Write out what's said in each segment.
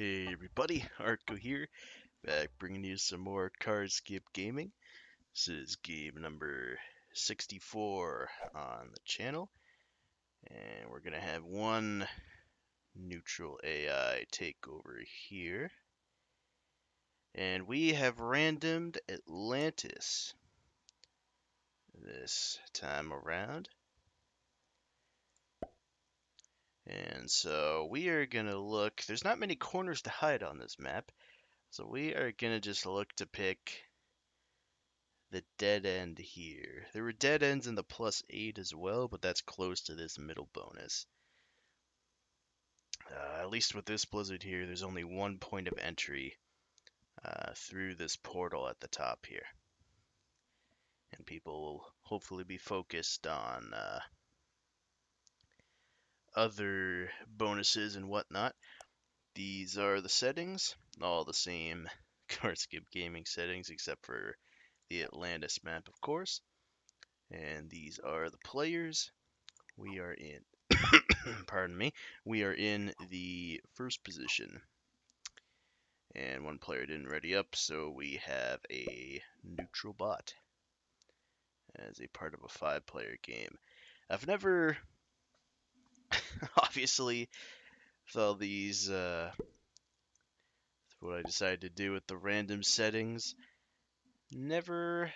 Hey everybody, Arco here, back bringing you some more Card Skip Gaming. This is game number 64 on the channel, and we're gonna have one neutral AI take over here. And we have randomed Atlantis this time around. And so we are gonna look, there's not many corners to hide on this map, so we are gonna just look to pick the dead end here. There were dead ends in the +8 as well, but that's close to this middle bonus. At least with this blizzard here, there's only one point of entry through this portal at the top here. And people will hopefully be focused on other bonuses and whatnot. These are the settings, all the same Card Skip Gaming settings except for the Atlantis map, of course. And these are the players. We are in pardon me, we are in the first position. And one player didn't ready up, so we have a neutral bot as a part of a 5-player game. I've never, obviously, with all these, what I decided to do with the random settings, never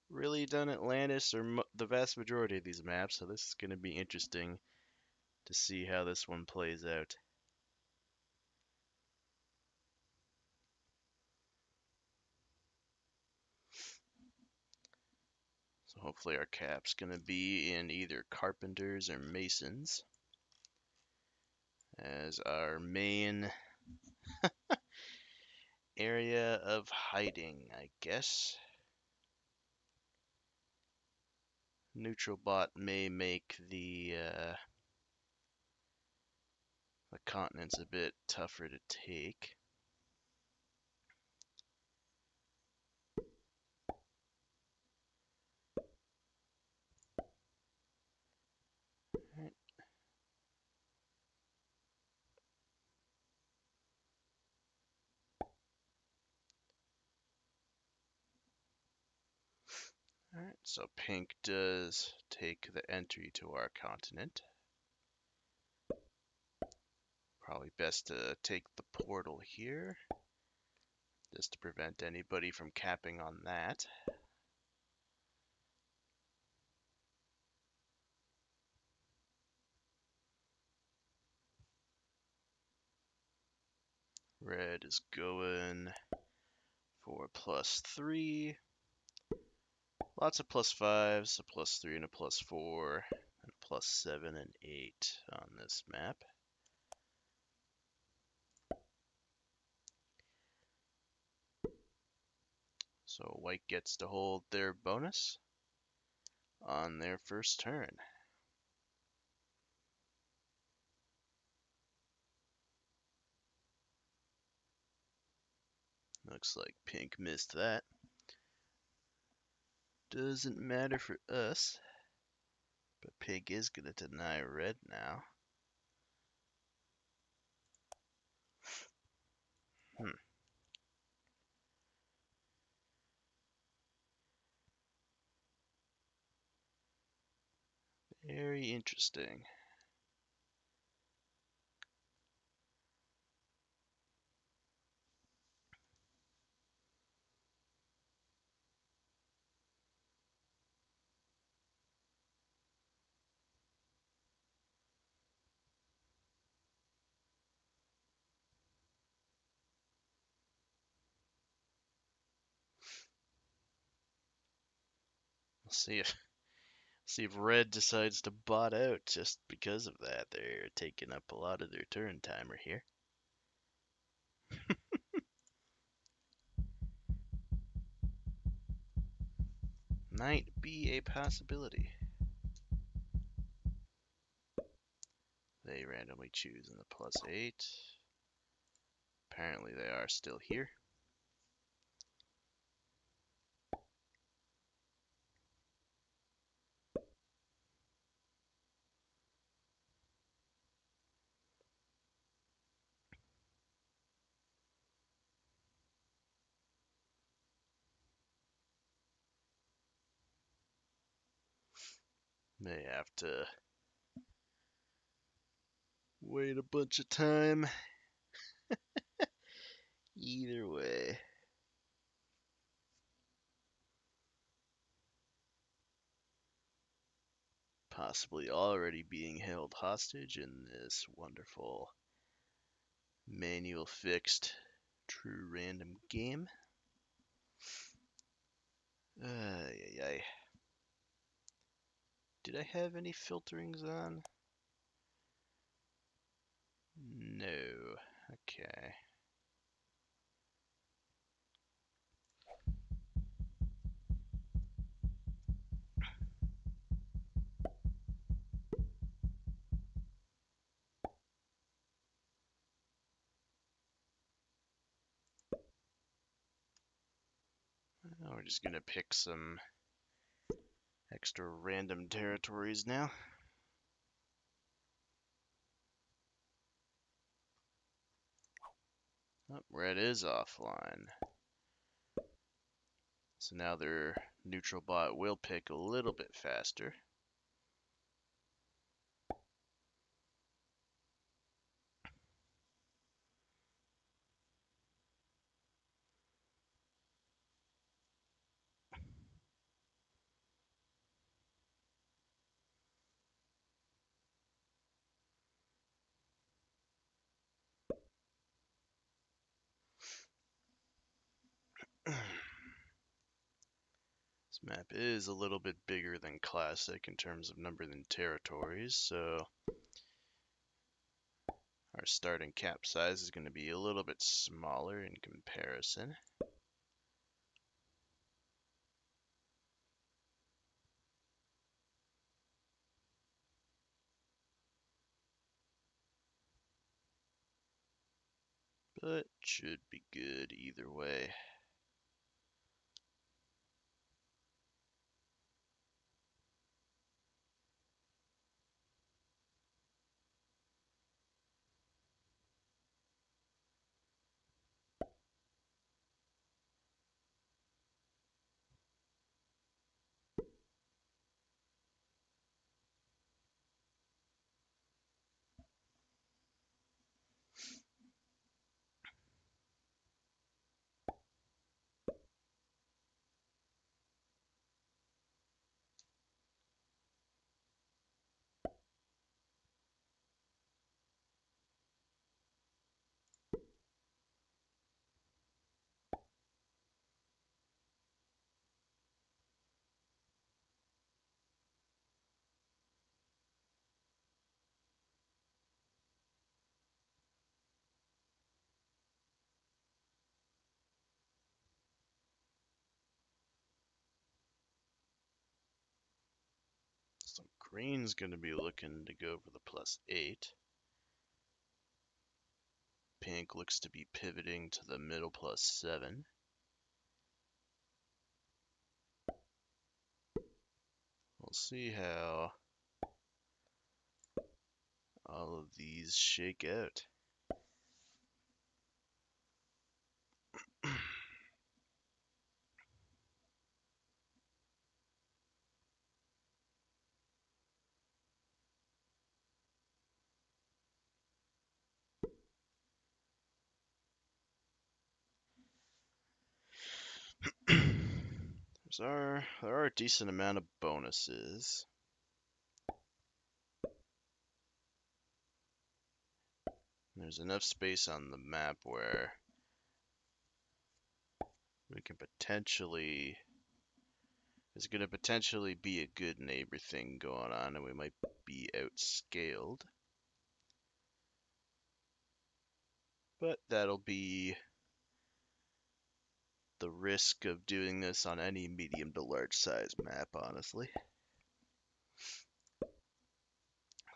really done Atlantis or the vast majority of these maps, so this is going to be interesting to see how this one plays out. So hopefully our cap's going to be in either carpenters or masons as our main area of hiding, I guess. Neutral bot may make the continents a bit tougher to take. Alright, so pink does take the entry to our continent. Probably best to take the portal here, just to prevent anybody from capping on that. Red is going for +3. Lots of +5s, a +3 and a +4, and a +7 and 8 on this map. So white gets to hold their bonus on their first turn. Looks like pink missed that. Doesn't matter for us, but pink is going to deny red now. Very interesting. We'll see if red decides to bot out just because of that. They're taking up a lot of their turn timer here. Might be a possibility. They randomly choose in the +8. Apparently they are still here. May have to wait a bunch of time. Either way. Possibly already being held hostage in this wonderful manual fixed true random game. Ay, ay, ay. Did I have any filterings on? No. Okay. We're just gonna pick some extra random territories now. Oh, red is offline. So now their neutral bot will pick a little bit faster. This map is a little bit bigger than Classic in terms of number than territories, so our starting cap size is going to be a little bit smaller in comparison. But should be good either way. So green's going to be looking to go for the +8. Pink looks to be pivoting to the middle +7. We'll see how all of these shake out. There are a decent amount of bonuses. There's enough space on the map where we can potentially, there's going to potentially be a good neighbor thing going on, and we might be outscaled. But that'll be the risk of doing this on any medium to large size map, honestly.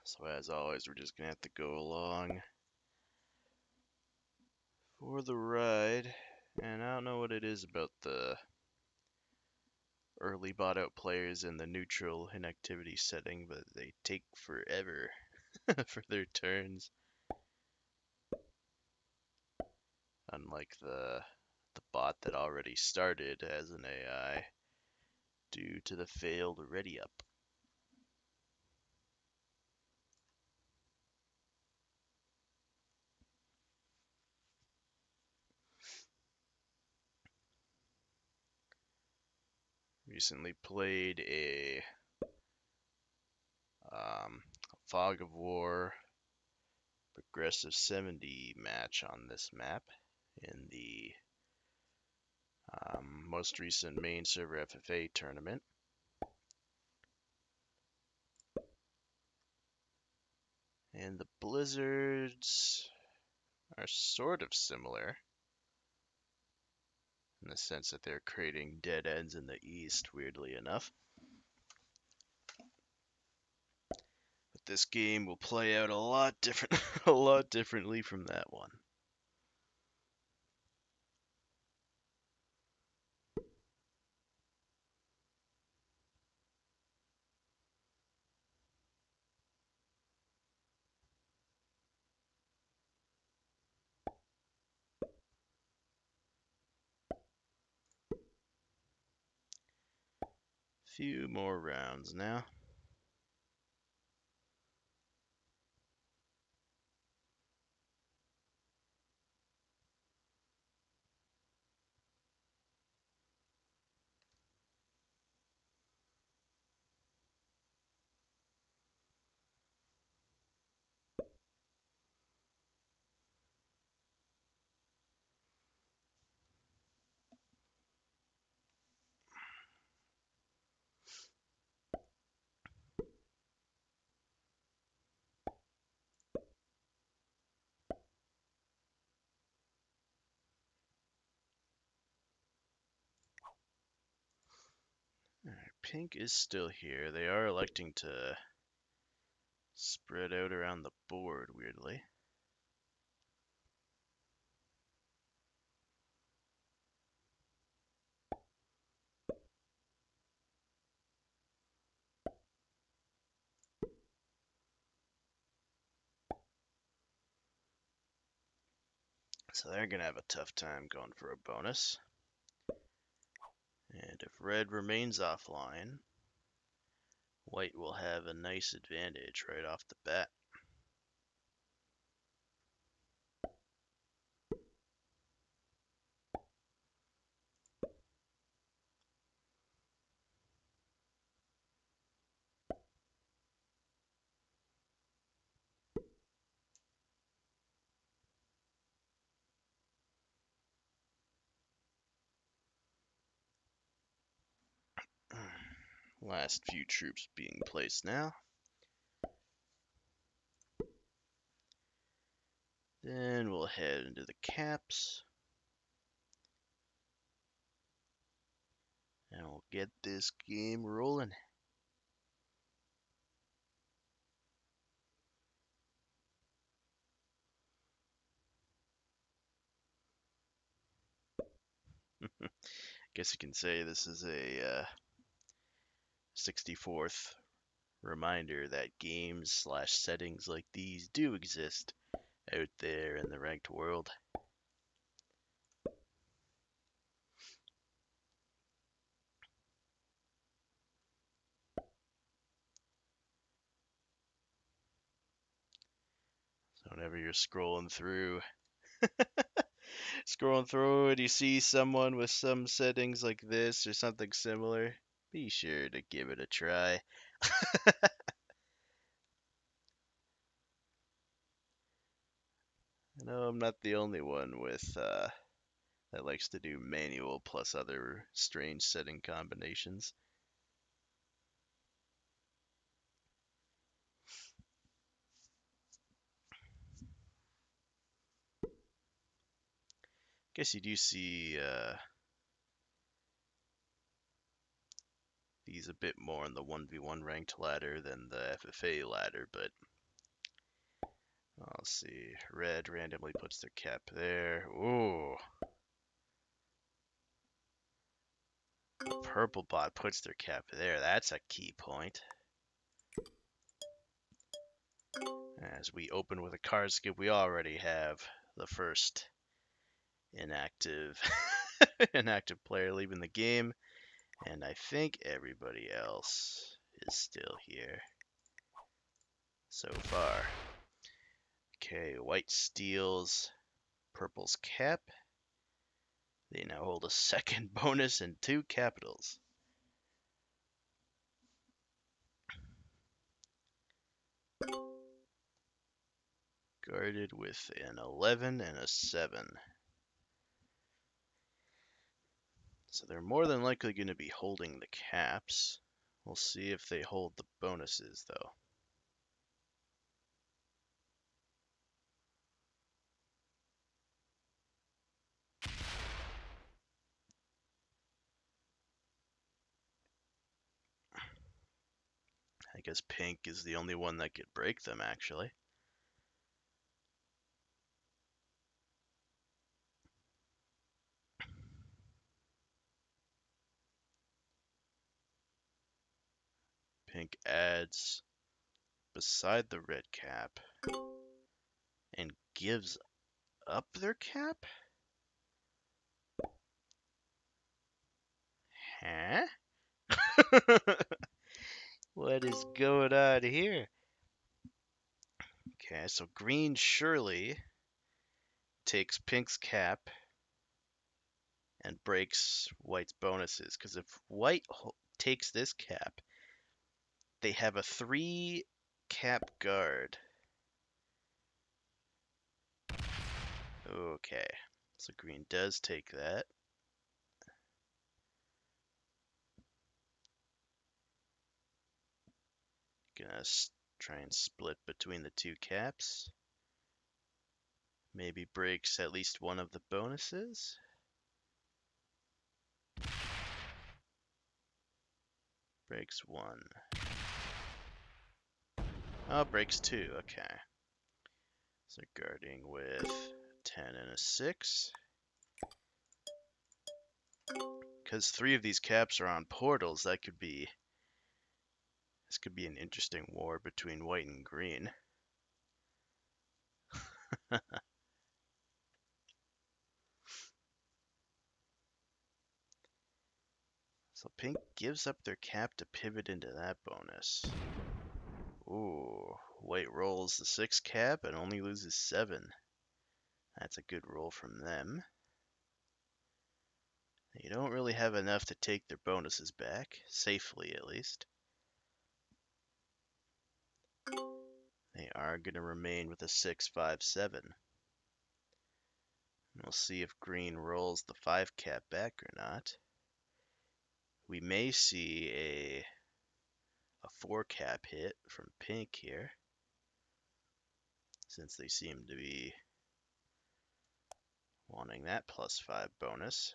So as always, we're just gonna have to go along for the ride. And I don't know what it is about the early bought out players in the neutral inactivity setting, but they take forever for their turns. Unlike the bot that already started as an AI due to the failed ready up. Recently played a Fog of War Progressive 70 match on this map in the most recent main server FFA tournament. And the blizzards are sort of similar in the sense that they're creating dead ends in the east, weirdly enough. But this game will play out a lot different, a lot differently from that one. Few more rounds now. Alright, pink is still here. They are electing to spread out around the board, weirdly. So they're going to have a tough time going for a bonus. And if red remains offline, white will have a nice advantage right off the bat. Last few troops being placed now. Then we'll head into the caps. And we'll get this game rolling. Guess you can say this is a 64th reminder that games/settings like these do exist out there in the ranked world. So whenever you're scrolling through and you see someone with some settings like this or something similar, be sure to give it a try. I know I'm not the only one with that likes to do manual plus other strange setting combinations. Guess you do see these a bit more on the 1v1 ranked ladder than the FFA ladder, but I'll see. Red randomly puts their cap there. Ooh. Purple bot puts their cap there. That's a key point. As we open with a card skip, we already have the first inactive inactive player leaving the game, and I think everybody else is still here so far. Okay, white steals purple's cap. They now hold a second bonus and 2 capitals. Guarded with an 11 and a 7. So they're more than likely going to be holding the caps. We'll see if they hold the bonuses, though. I guess pink is the only one that could break them, actually. Pink adds beside the red cap and gives up their cap? Huh? What is going on here? Okay, so green surely takes pink's cap and breaks white's bonuses. Because if white takes this cap, they have a 3 cap guard. Okay, so green does take that. Gonna try and split between the 2 caps. Maybe breaks at least one of the bonuses. Breaks 1. Oh, breaks 2. Okay. So guarding with 10 and a 6. Because 3 of these caps are on portals, this could be an interesting war between white and green. So pink gives up their cap to pivot into that bonus. Ooh, white rolls the 6 cap and only loses 7. That's a good roll from them. They don't really have enough to take their bonuses back, safely at least. They are going to remain with a 6, 5, 7. We'll see if green rolls the 5 cap back or not. We may see a 4 cap hit from pink here, since they seem to be wanting that +5 bonus.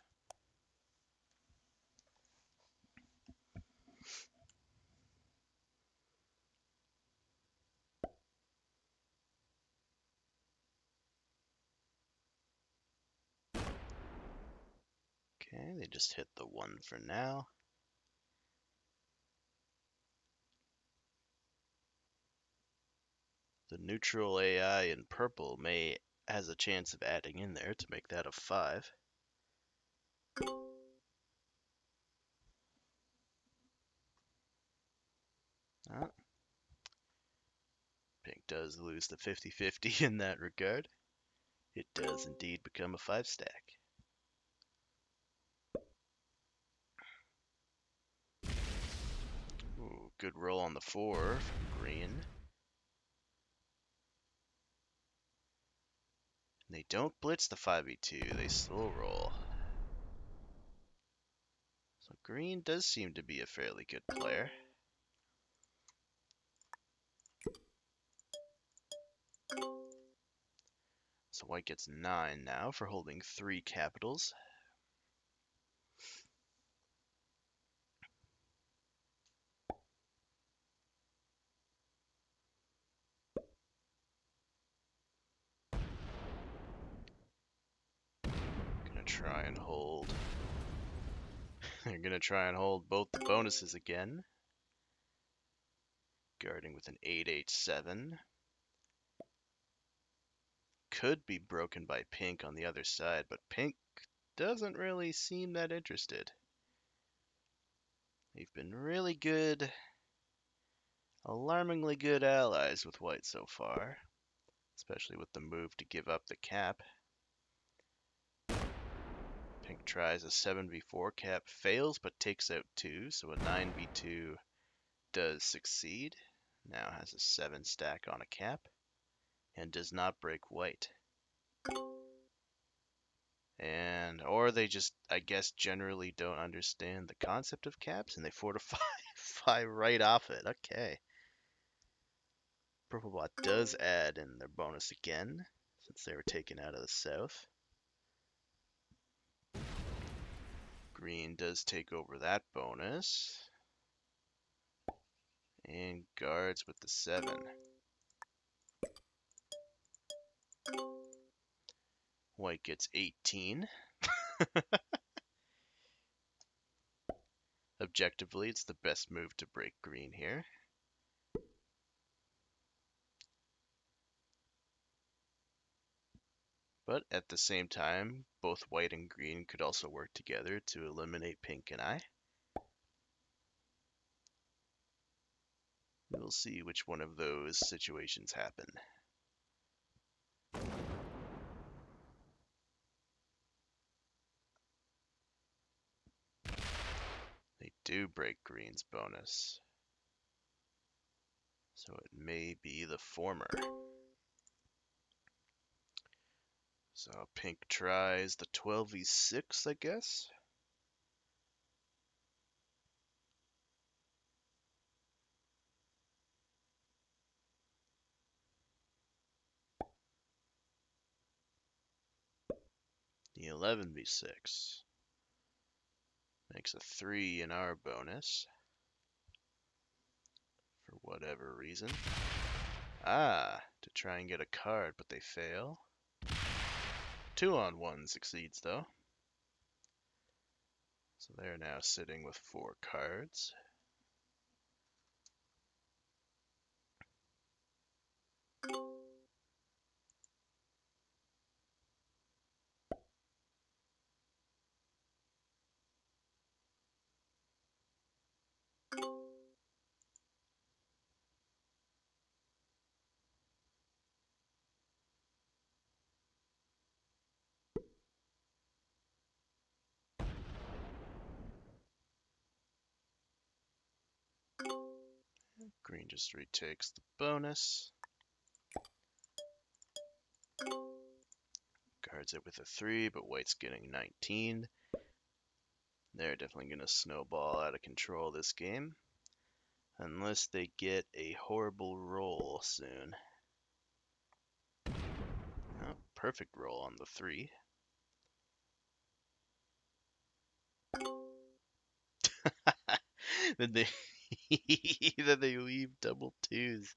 Okay, they just hit the 1 for now. The neutral AI in purple has a chance of adding in there to make that a 5. Oh. Pink does lose the 50-50 in that regard. It does indeed become a 5 stack. Ooh, good roll on the 4 from green. They don't blitz the 5e2, they slow roll. So green does seem to be a fairly good player. So white gets 9 now for holding 3 capitals. Gonna try and hold. They're gonna try and hold both the bonuses again. Guarding with an 8, 8, 7. Could be broken by pink on the other side, but pink doesn't really seem that interested. They've been really good, alarmingly good allies with white so far, especially with the move to give up the cap. Pink tries a 7v4 cap, fails, but takes out 2, so a 9v2 does succeed. Now has a 7 stack on a cap and does not break white. Or they just, I guess, generally don't understand the concept of caps and they fortify right off it. Okay. Purple bot does add in their bonus again, since they were taken out of the south. Green does take over that bonus. And guards with the 7. White gets 18. Objectively, it's the best move to break green here. But at the same time, both white and green could also work together to eliminate pink and I. We'll see which one of those situations happen. They do break green's bonus. So it may be the former. So pink tries the 12v6, I guess. The 11v6 makes a 3 in our bonus. For whatever reason. To try and get a card, but they fail. 2-on-1 succeeds, though. So they're now sitting with 4 cards. Green just retakes the bonus. Guards it with a 3, but white's getting 19. They're definitely going to snowball out of control this game. Unless they get a horrible roll soon. Oh, perfect roll on the 3. then they then they leave double 2s.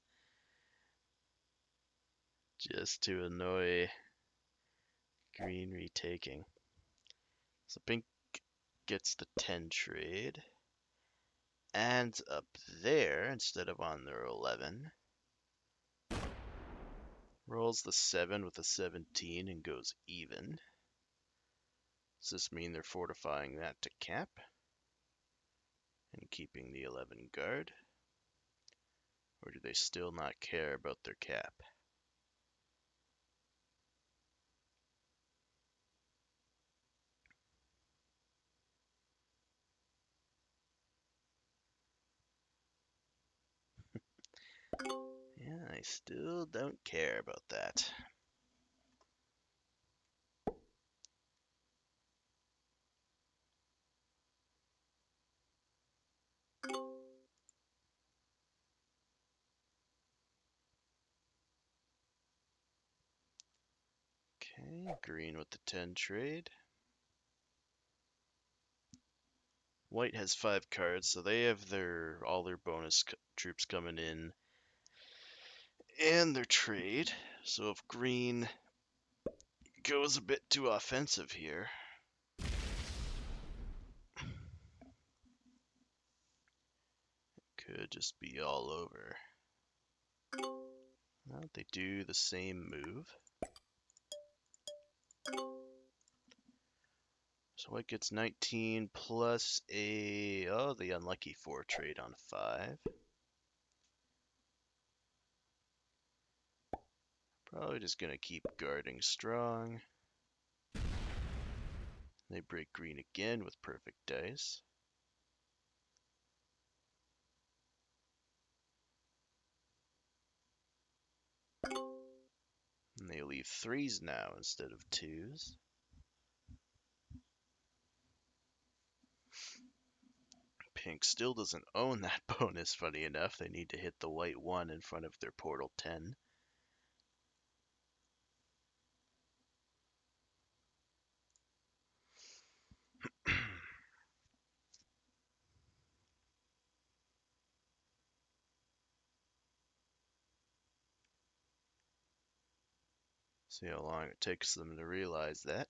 Just to annoy green retaking. So pink gets the 10 trade. Ends up there instead of on their 11. Rolls the 7 with a 17 and goes even. Does this mean they're fortifying that to cap? And keeping the 11 guard? Or do they still not care about their cap? Yeah, I still don't care about that. Okay, green with the 10 trade. White has 5 cards, so they have all their bonus troops coming in and their trade. So if green goes a bit too offensive here, could just be all over. Well, they do the same move. So white gets 19 plus the unlucky 4 trade on 5. Probably just gonna keep guarding strong. They break green again with perfect dice. And they leave 3s now instead of 2s. Pink still doesn't own that bonus, funny enough. They need to hit the white 1 in front of their portal 10. See how long it takes them to realize that.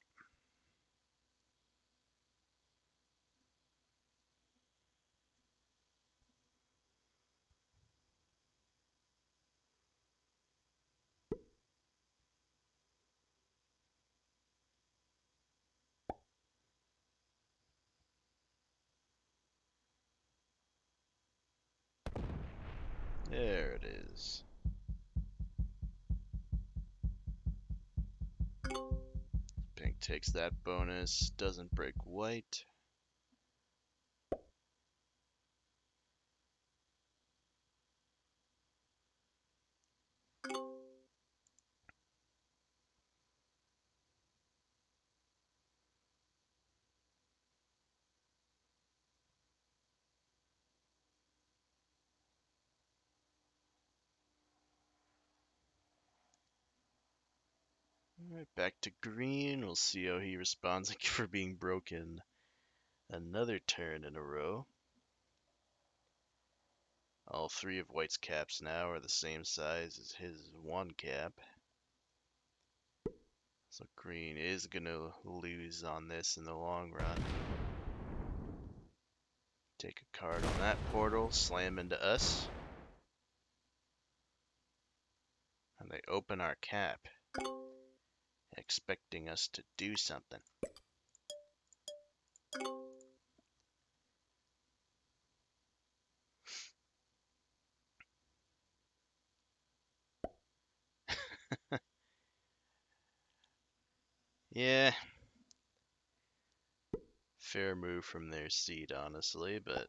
There it is. Pink takes that bonus, doesn't break white. Alright, back to green. We'll see how he responds for being broken another turn in a row. All 3 of white's caps now are the same size as his 1 cap. So green is going to lose on this in the long run. Take a card on that portal, slam into us. And they open our cap, expecting us to do something. Yeah, fair move from their seat, honestly, but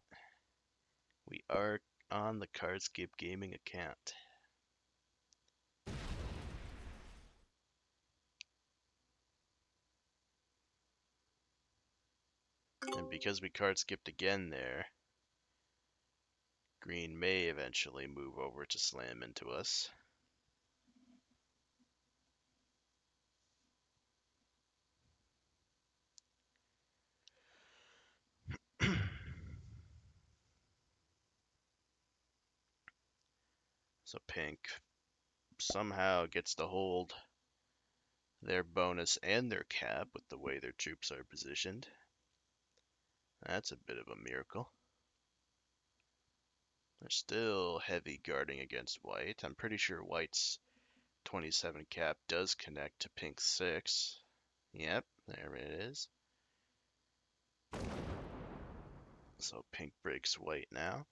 we are on the Cardscape Gaming account. And because we card skipped again there, green may eventually move over to slam into us. So pink somehow gets to hold their bonus and their cap with the way their troops are positioned. That's a bit of a miracle. They're still heavy guarding against white. I'm pretty sure white's 27 cap does connect to pink's 6. Yep, there it is. So pink breaks white now.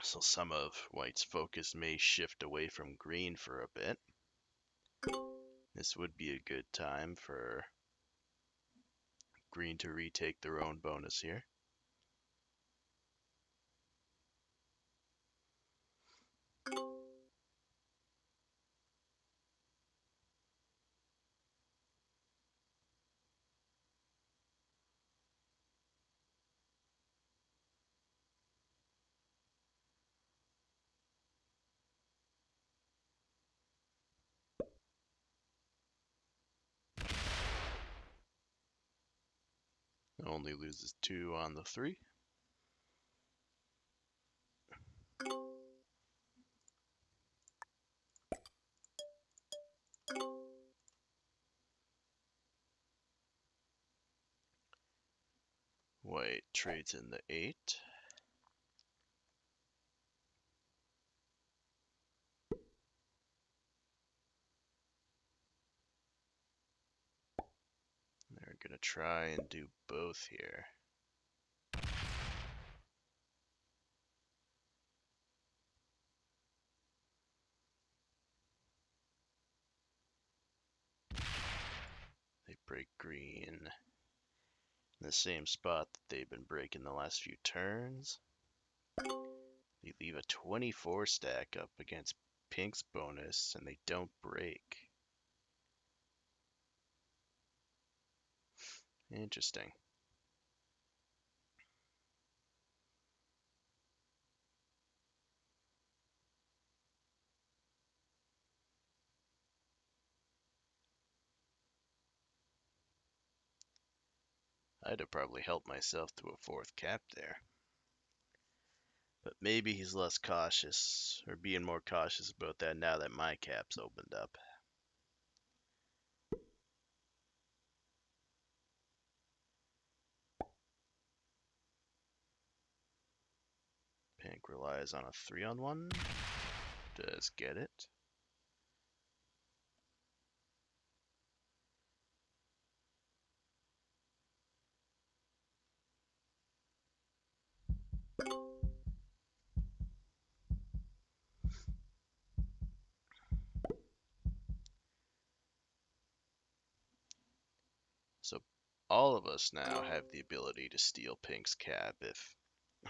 So some of white's focus may shift away from green for a bit. This would be a good time for green to retake their own bonus here. Only loses 2 on the 3. White trades in the 8. They're going to try and do both here. They break green in the same spot that they've been breaking the last few turns. They leave a 24 stack up against Pink's bonus and they don't break. Interesting. I'd have probably helped myself to a fourth cap there. But maybe he's less cautious, or being more cautious about that now that my cap's opened up. Pink relies on a 3-on-1. Does get it. So all of us now have the ability to steal Pink's cap if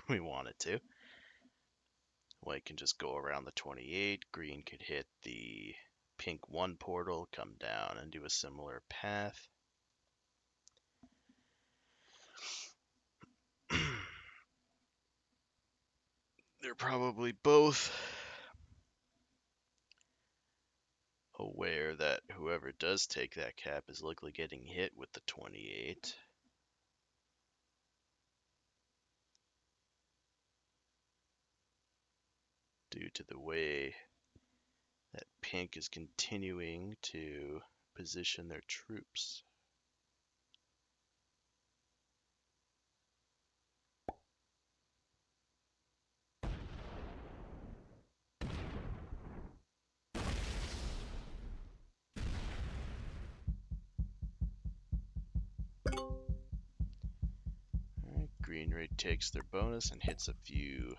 we wanted to. White can just go around the 28. Green could hit the Pink 1 portal, come down, and do a similar path. They're probably both aware that whoever does take that cap is likely getting hit with the 28. Due to the way that Pink is continuing to position their troops. Right, Green Ray takes their bonus and hits a few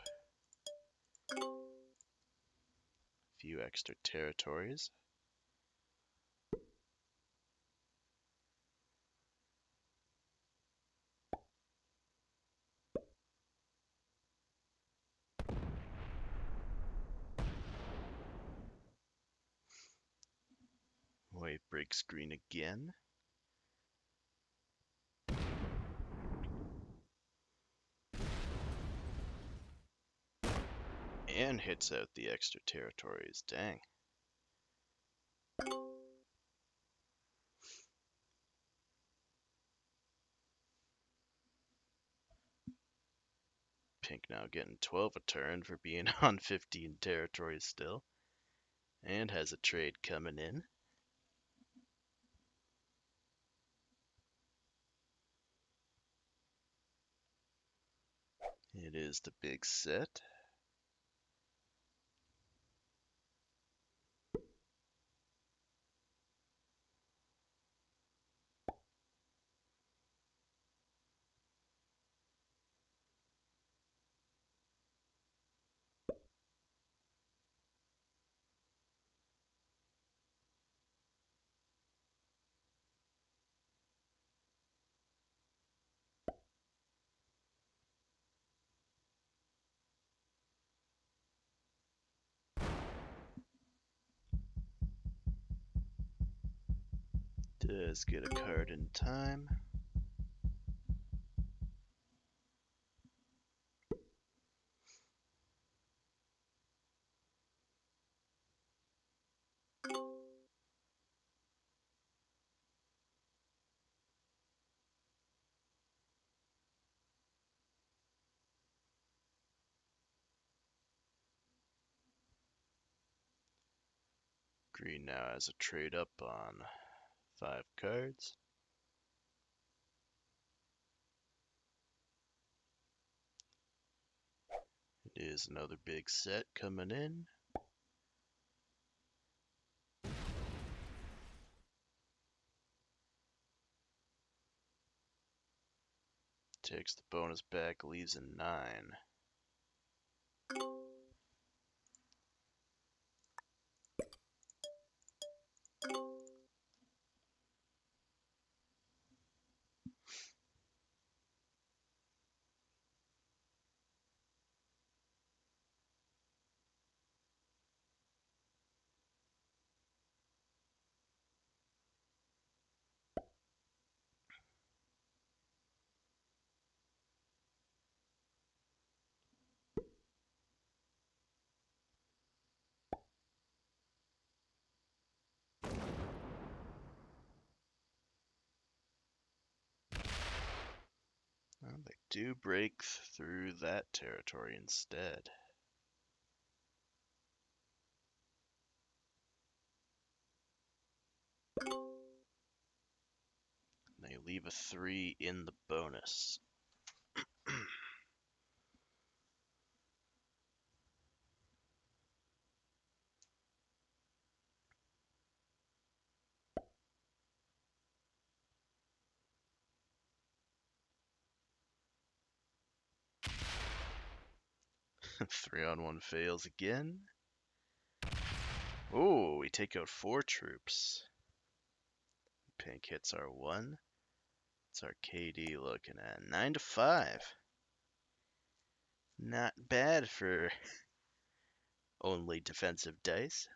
extra territories. White breaks green again. And hits out the extra territories. Dang. Pink now getting 12 a turn for being on 15 territories still. And has a trade coming in. It is the big set. Does get a card in time. Green now has a trade up on 5 cards. It is another big set coming in. Takes the bonus back, leaves a 9. Well, they do break through that territory instead. They leave a 3 in the bonus. 3-on-1 fails again. Oh, we take out 4 troops. Pink hits our 1. It's our KD looking at 9 to 5. Not bad for only defensive dice.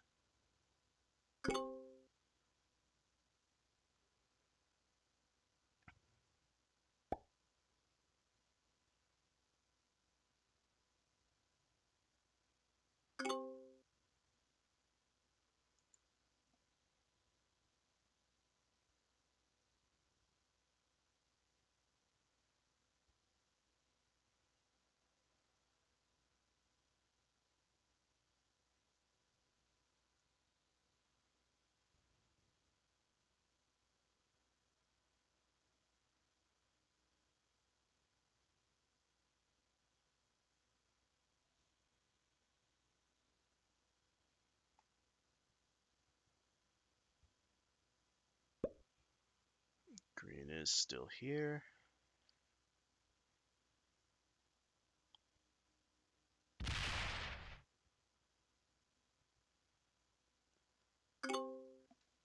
Green is still here.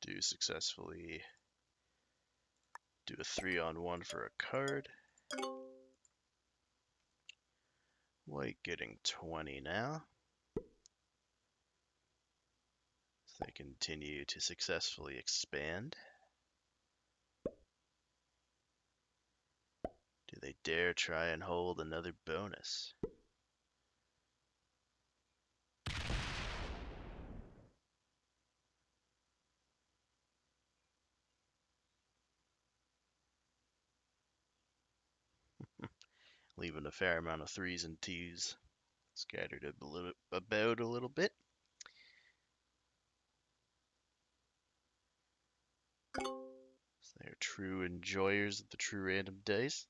Do successfully do a 3-on-1 for a card. White getting 20 now. So they continue to successfully expand. Do they dare try and hold another bonus? Leaving a fair amount of 3s and 2s scattered about a little bit. So they're true enjoyers of the true random dice.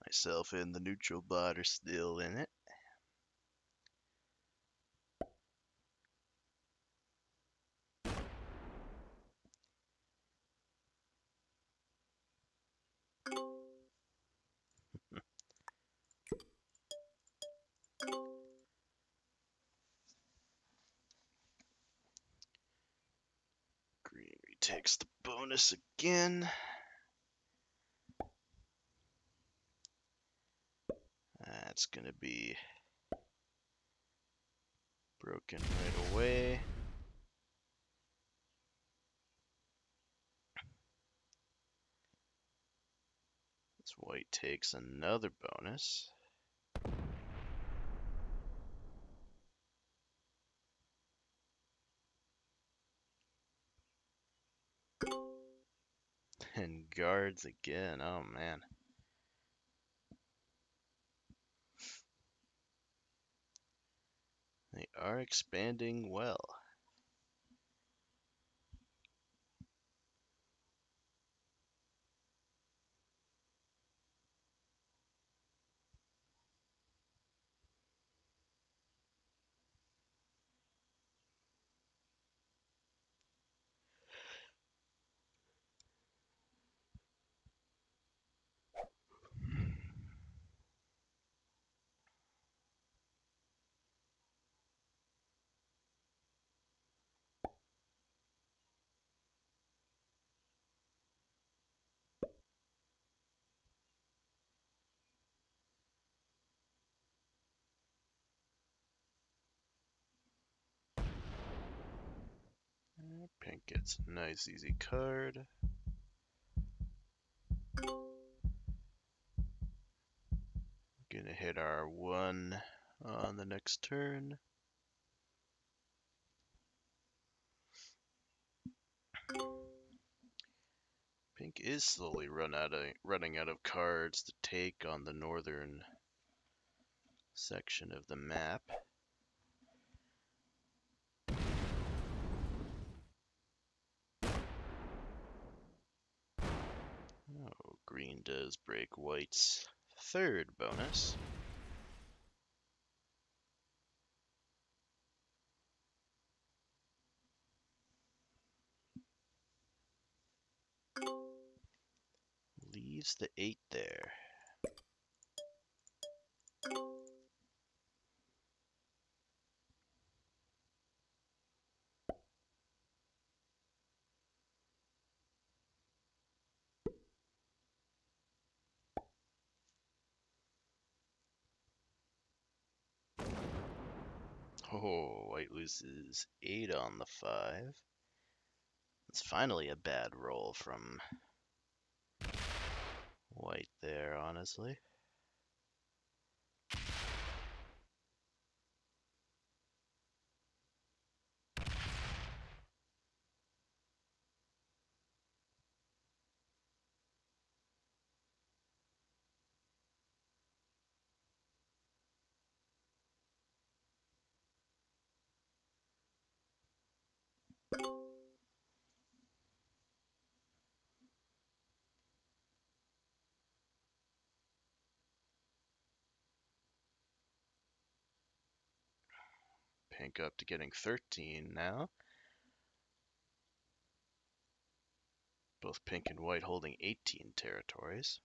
Myself and the neutral bot are still in it. Green retakes the bonus again. That's gonna be broken right away. This white takes another bonus. And guards again. Oh man. They are expanding well. Pink gets a nice easy card. Gonna hit our 1 on the next turn. Pink is slowly running out of cards to take on the northern section of the map. Oh, green does break white's third bonus. Leaves the 8 there. Oh, white loses 8 on the 5. It's finally a bad roll from white there, honestly. Pink up to getting 13 now. Both pink and white holding 18 territories.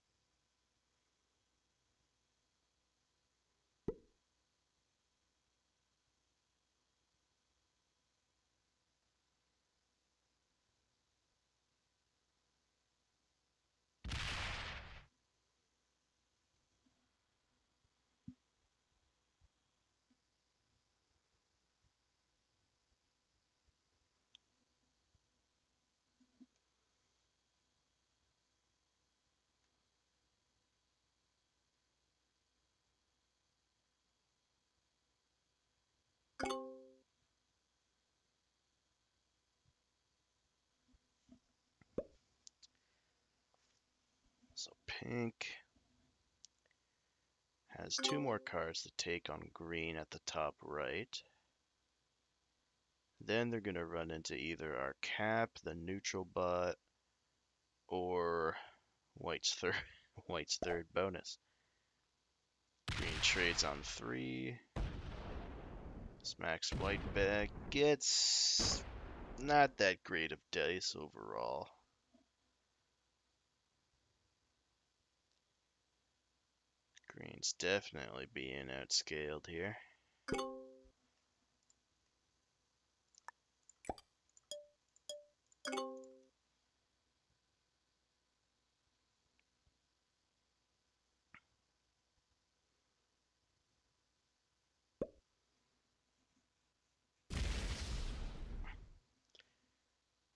So pink has 2 more cards to take on green at the top right. Then they're going to run into either our cap, the neutral bot, or white's third white's third bonus. Green trades on 3. Smacks white back. Gets not that great of dice overall. Green's definitely being outscaled here.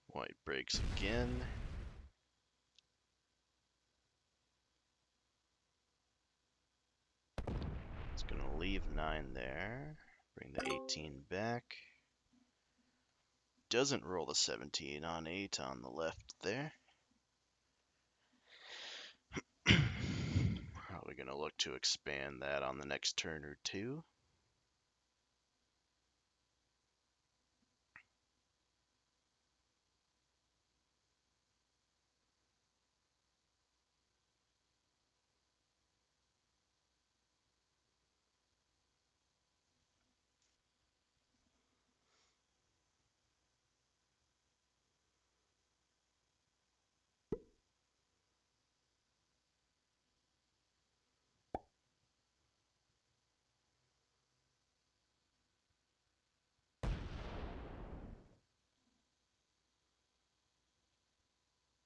White breaks again. It's going to leave 9 there. Bring the 18 back. Doesn't roll the 17 on 8 on the left there. Probably going to look to expand that on the next turn or 2.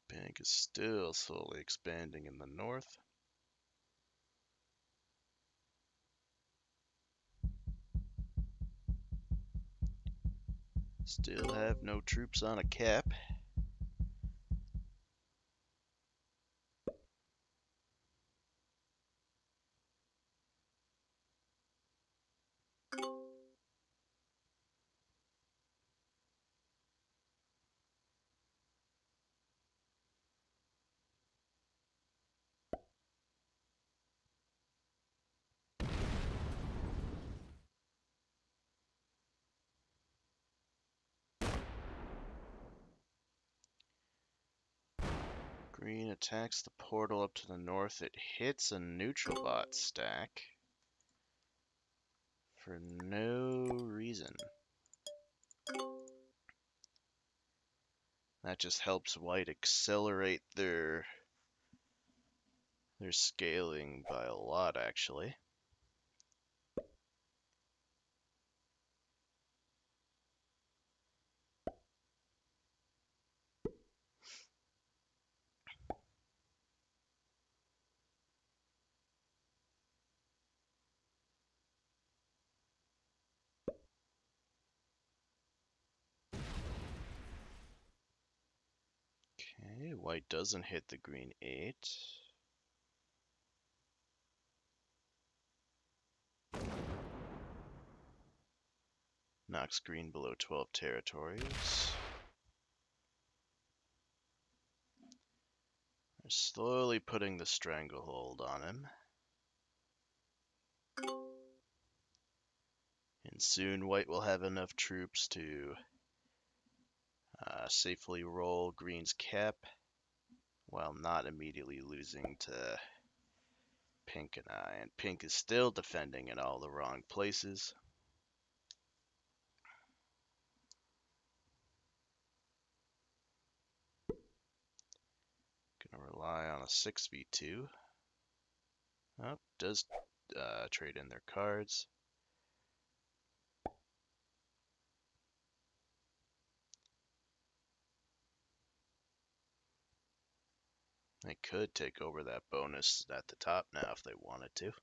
Pink is still slowly expanding in the north. Still have no troops on a cap. Green attacks the portal up to the north. It hits a neutral bot stack for no reason. That just helps white accelerate their scaling by a lot, actually. Okay, white doesn't hit the green 8. Knocks green below 12 territories. They're slowly putting the stranglehold on him. And soon white will have enough troops to safely roll green's cap while not immediately losing to pink and I. And pink is still defending in all the wrong places. Gonna rely on a 6v2. Oh, does trade in their cards. They could take over that bonus at the top now if they wanted to.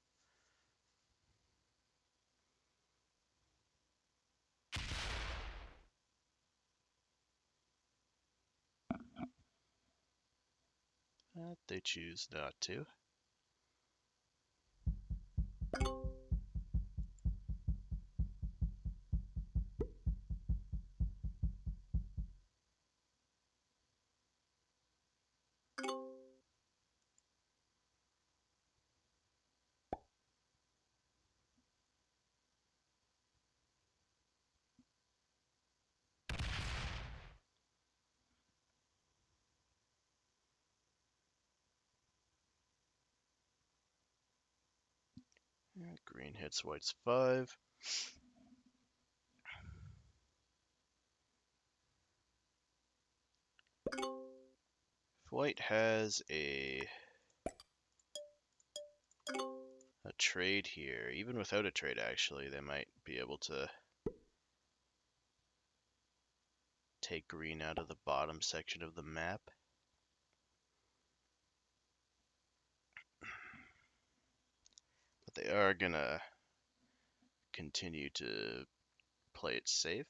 But they choose not to. Green hits white's 5. If white has a trade here, even without a trade actually, they might be able to take green out of the bottom section of the map. But they are gonna continue to play it safe.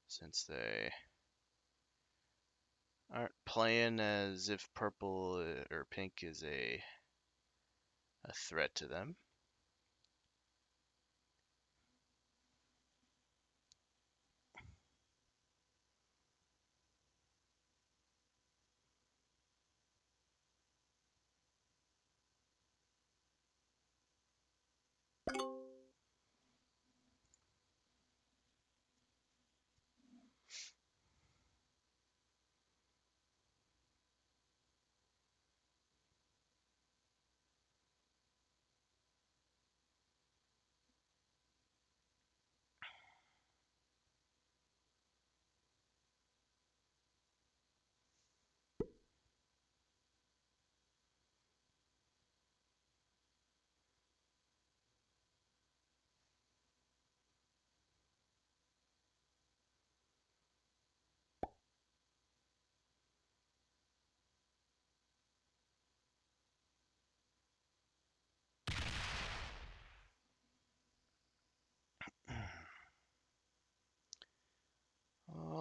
Since they aren't playing as if purple or pink is a threat to them.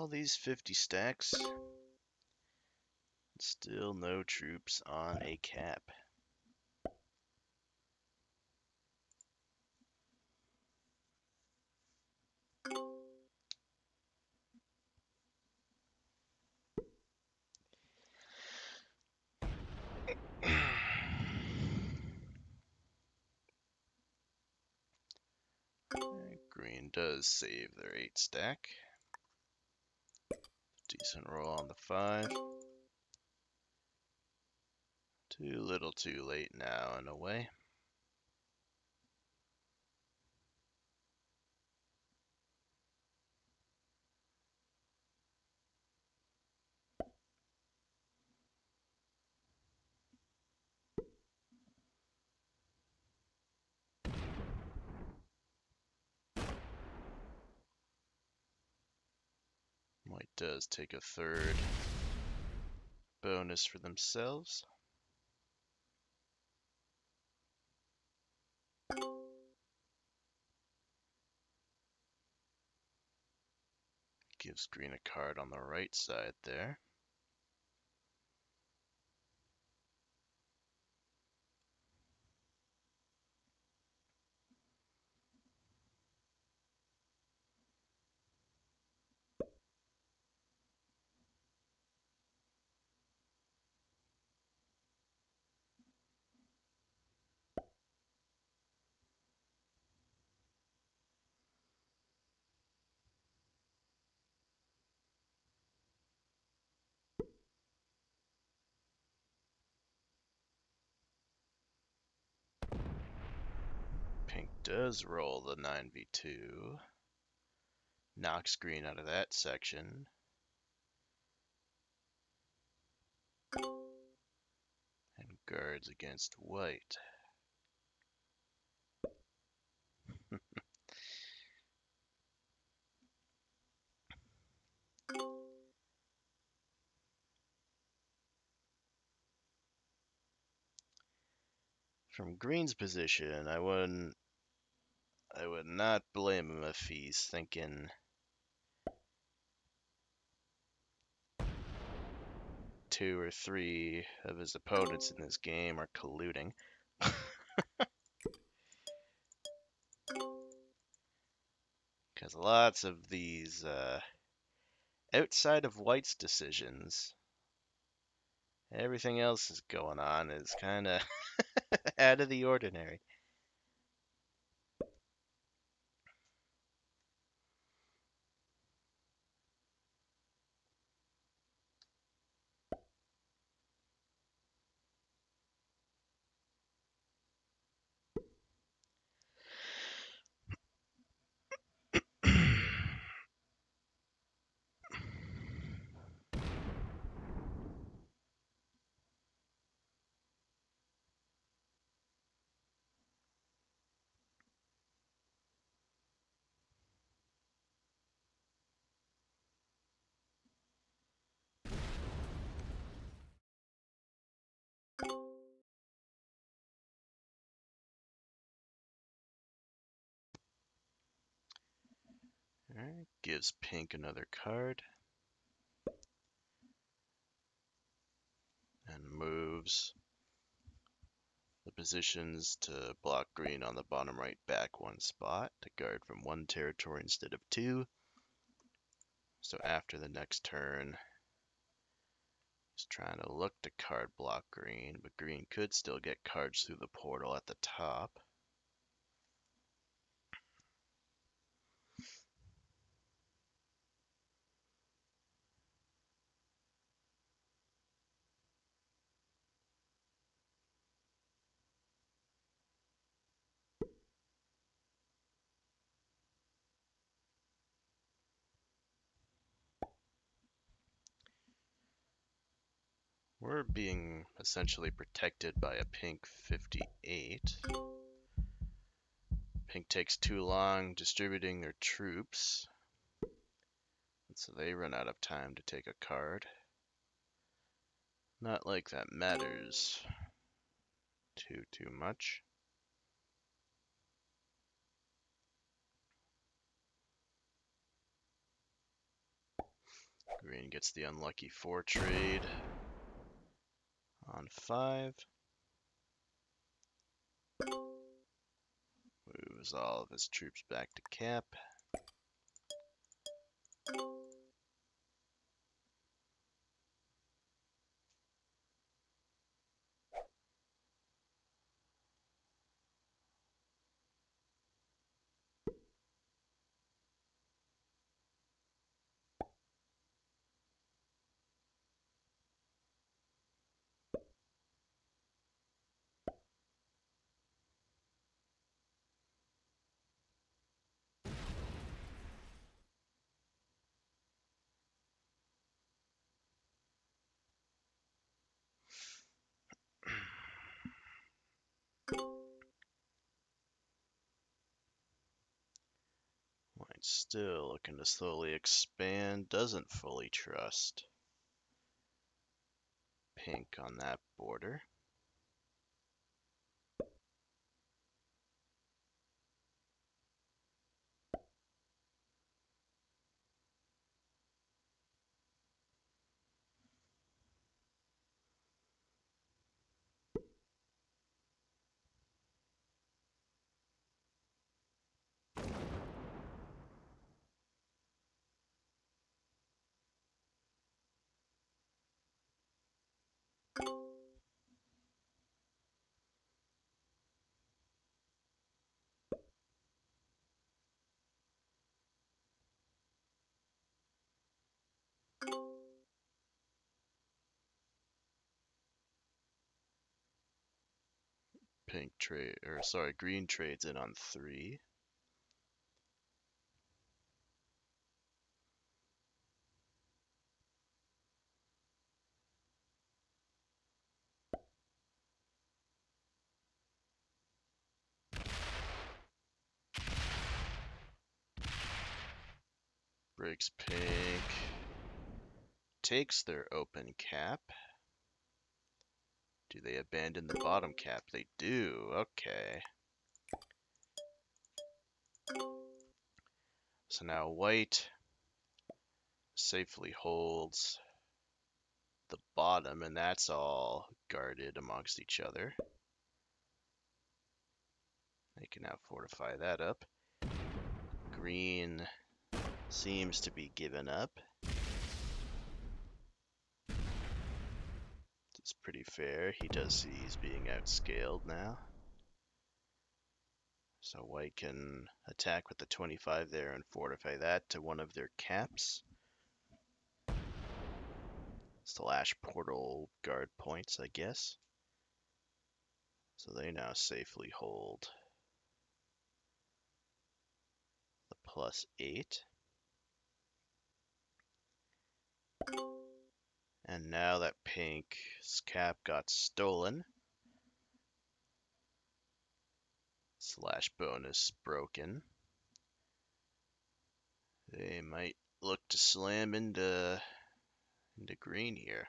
all these 50 stacks. Still no troops on a cap. Green does save their 8 stack. Decent roll on the 5. Too little too late now in a way. White does take a 3rd bonus for themselves. Gives green a card on the right side there. Pink does roll the 9v2. Knocks green out of that section. And guards against white. From green's position, I would not blame him if he's thinking 2 or 3 of his opponents in this game are colluding. Because lots of these, outside of white's decisions, everything else is going on is kind of out of the ordinary. Alright, gives pink another card. And moves the positions to block green on the bottom right back 1 spot to guard from 1 territory instead of 2. So after the next turn, he's trying to look to card block green, but green could still get cards through the portal at the top. We're being essentially protected by a pink 58. Pink takes too long distributing their troops, so they run out of time to take a card. Not like that matters too much. Green gets the unlucky 4 trade on 5. Moves all of his troops back to cap. White's still looking to slowly expand, doesn't fully trust pink on that border. Green trades in on 3. Breaks pink. Takes their open cap. Do they abandon the bottom cap? They do. Okay. So now white safely holds the bottom, and that's all guarded amongst each other. They can now fortify that up. Green seems to be given up. It's pretty fair. He does see he's being outscaled now. So white can attack with the 25 there and fortify that to one of their caps. Slash portal guard points, I guess. So they now safely hold the +8. And now that pink's cap got stolen, slash bonus broken, they might look to slam into green here.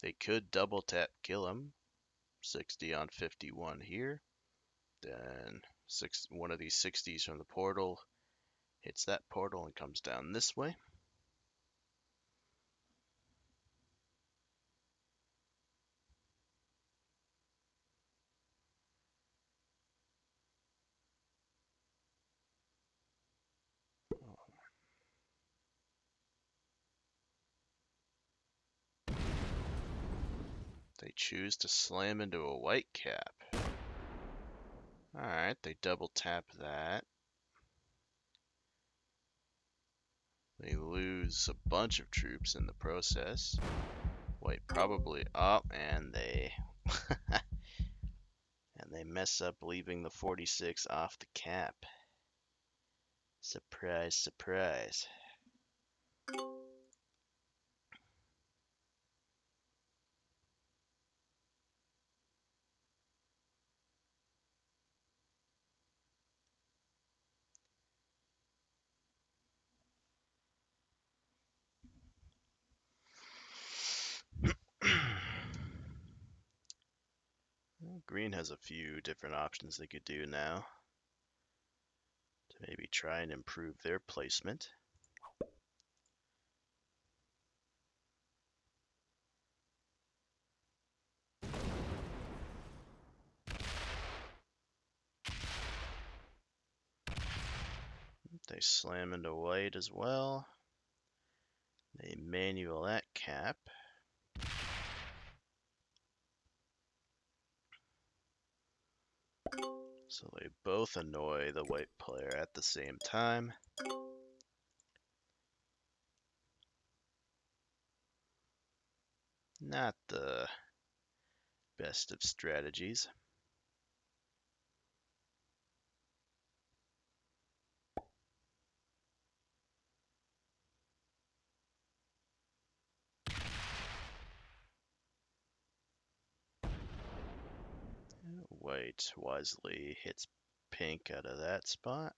They could double tap kill him. 60 on 51 here. Then one of these 60s from the portal hits that portal and comes down this way. They choose to slam into a white cap. Alright, they double tap that. They lose a bunch of troops in the process. White probably up, and they and they mess up leaving the 46 off the cap. Surprise, surprise. Green has a few different options they could do now to maybe try and improve their placement. slam into white as well. They manual that cap. So they both annoy the white player at the same time. Not the best of strategies. White wisely hits pink out of that spot.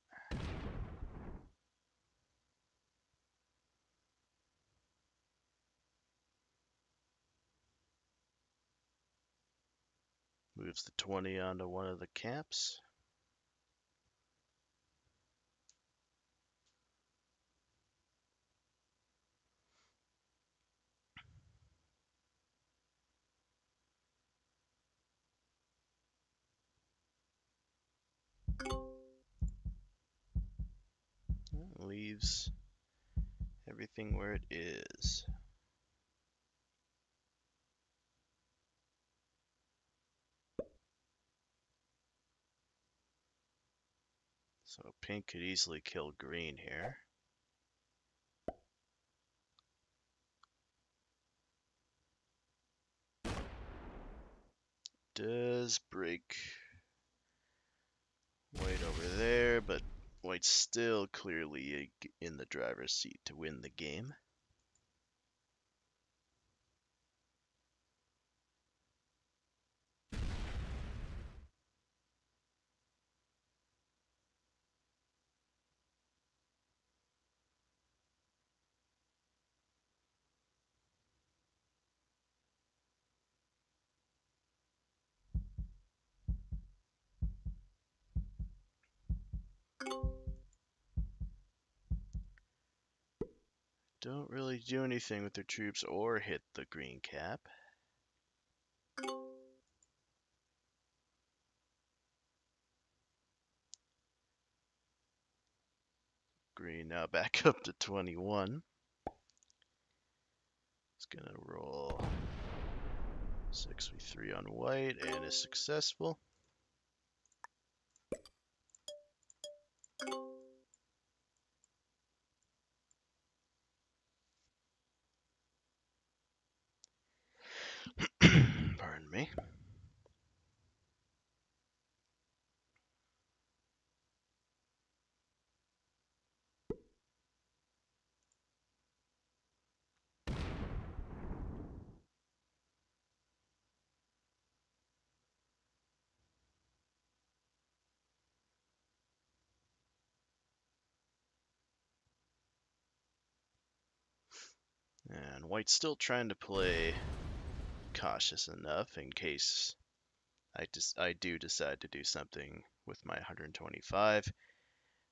Moves the 20 onto one of the caps. That leaves everything where it is. So pink could easily kill green here. Does break white over there, but white's still clearly in the driver's seat to win the game. Don't really do anything with their troops or hit the green cap. Green now back up to 21. It's gonna roll 6v3 on white and is successful. Pardon me. And white's still trying to play cautious enough in case I do decide to do something with my 125,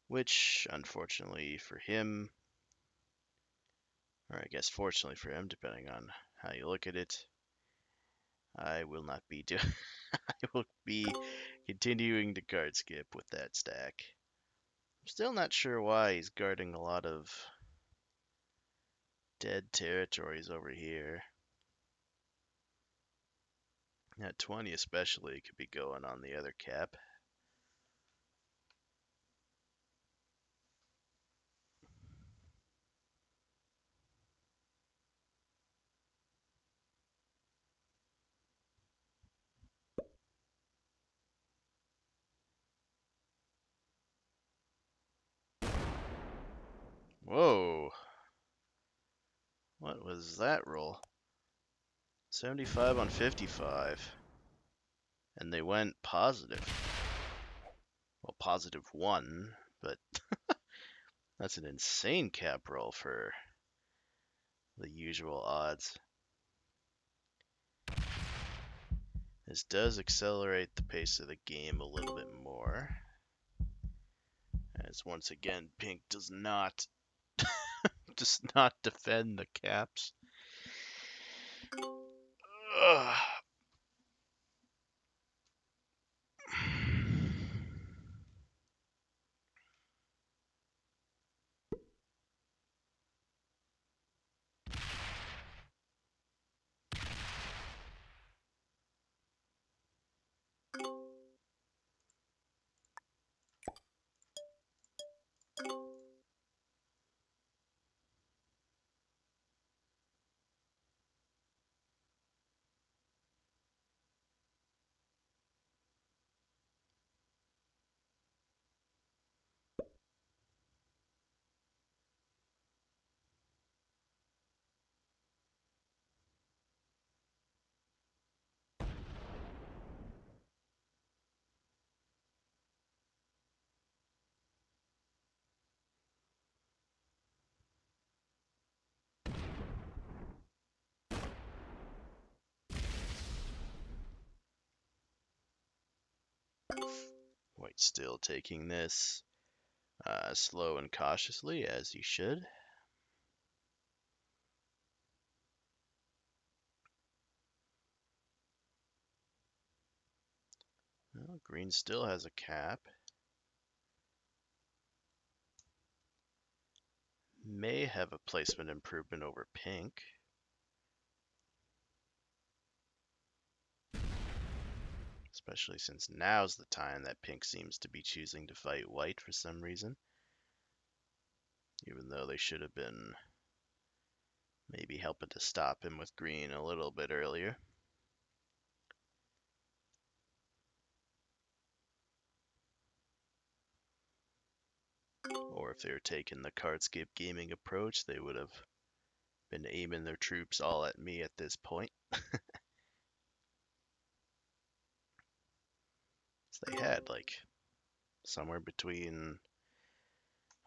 which unfortunately for him, or I guess fortunately for him, depending on how you look at it, I will not be doing. I will be continuing to card skip with that stack. I'm still not sure why he's guarding a lot of dead territories over here. That 20 especially could be going on the other cap. Whoa. What was that roll? 75 on 55. And they went positive. Well, positive 1, but that's an insane cap roll for the usual odds. This does accelerate the pace of the game a little bit more. As once again, pink does not defend the caps. Ugh. White still taking this slow and cautiously, as he should. Well, green still has a cap. May have a placement improvement over pink. Especially since now's the time that pink seems to be choosing to fight white for some reason. Even though they should have been maybe helping to stop him with green a little bit earlier. Or if they were taking the Cardscape gaming approach, they would have been aiming their troops all at me at this point. So they had like somewhere between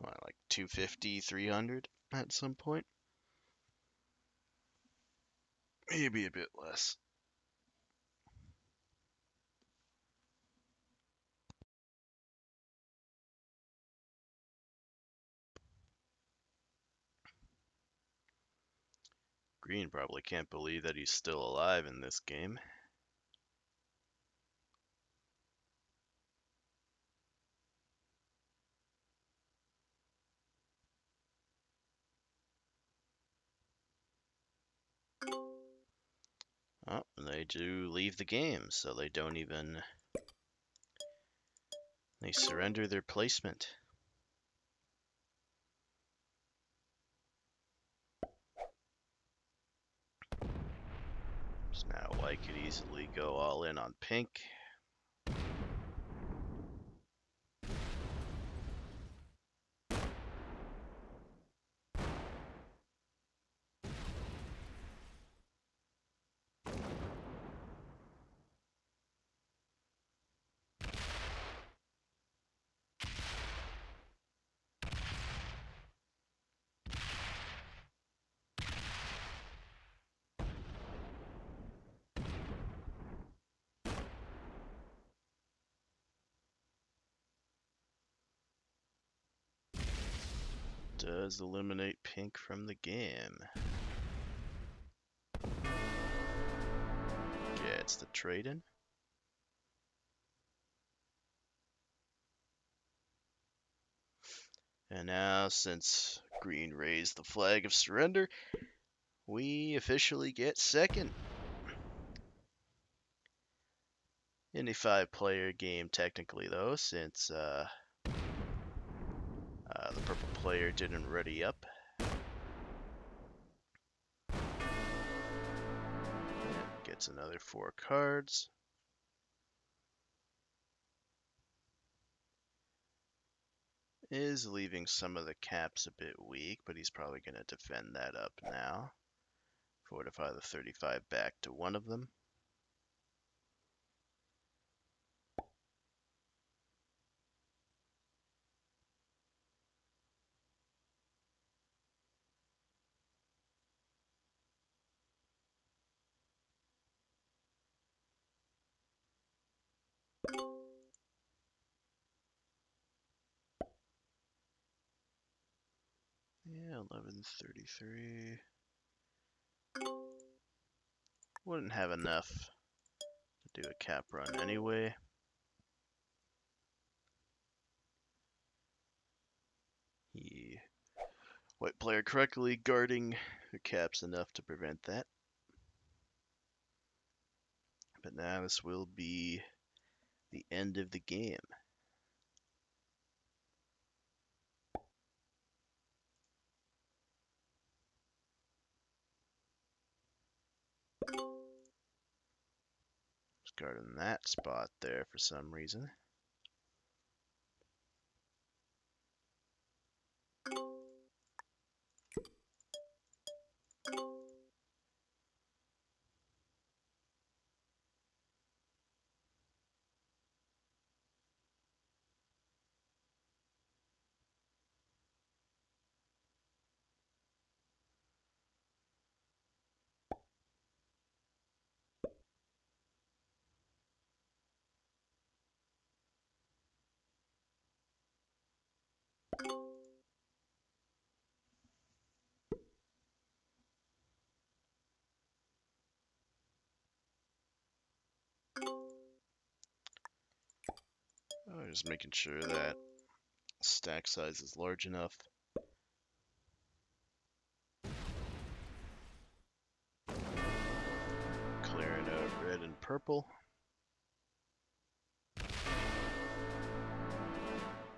like 250, 300 at some point. Maybe a bit less. Green probably can't believe that he's still alive in this game. Oh, they do leave the game, so they don't even... They surrender their placement. So now white could easily go all in on pink. Does eliminate pink from the game. Gets the trade-in. And now, since green raised the flag of surrender, we officially get second. In a 5-player game, technically, though, since the purple player didn't ready up. Gets another 4 cards. Is leaving some of the caps a bit weak, but he's probably going to defend that up now. Fortify the 35 back to one of them. Yeah, 1133. Wouldn't have enough to do a cap run anyway. White player correctly guarding the caps enough to prevent that. But now this will be the end of the game. Just guarding that spot there for some reason. Just making sure that stack size is large enough. Clearing out red and purple.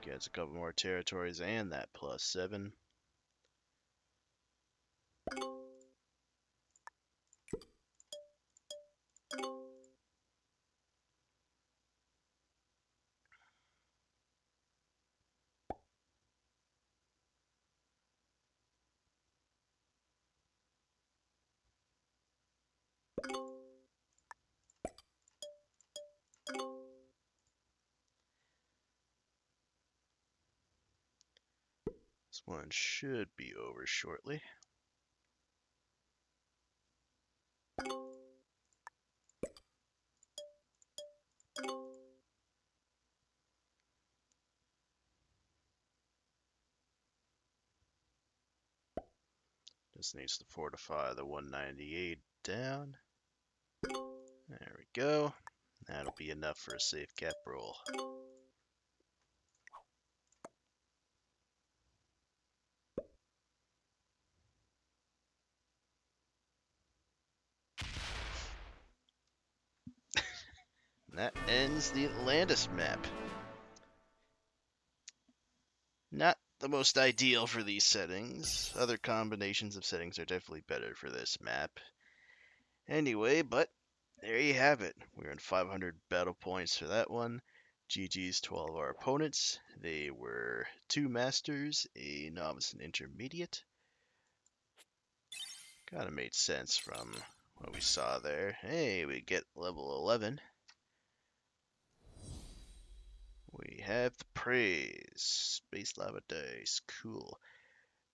Gets a couple more territories and that +7. This one should be over shortly. Just needs to fortify the 198 down. There we go. That'll be enough for a safe cap roll. And that ends the Atlantis map. Not the most ideal for these settings. Other combinations of settings are definitely better for this map. Anyway, but there you have it. We earned 500 battle points for that one. GG's to all of our opponents. They were 2 masters, a novice and intermediate. Kinda made sense from what we saw there. Hey, we get level 11. We have the praise. Space lava dice. Cool.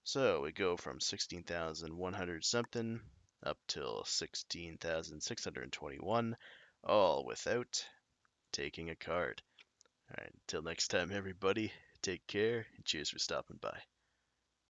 So we go from 16,100 something up till 16,621, all without taking a card. Alright, until next time, everybody, take care and cheers for stopping by.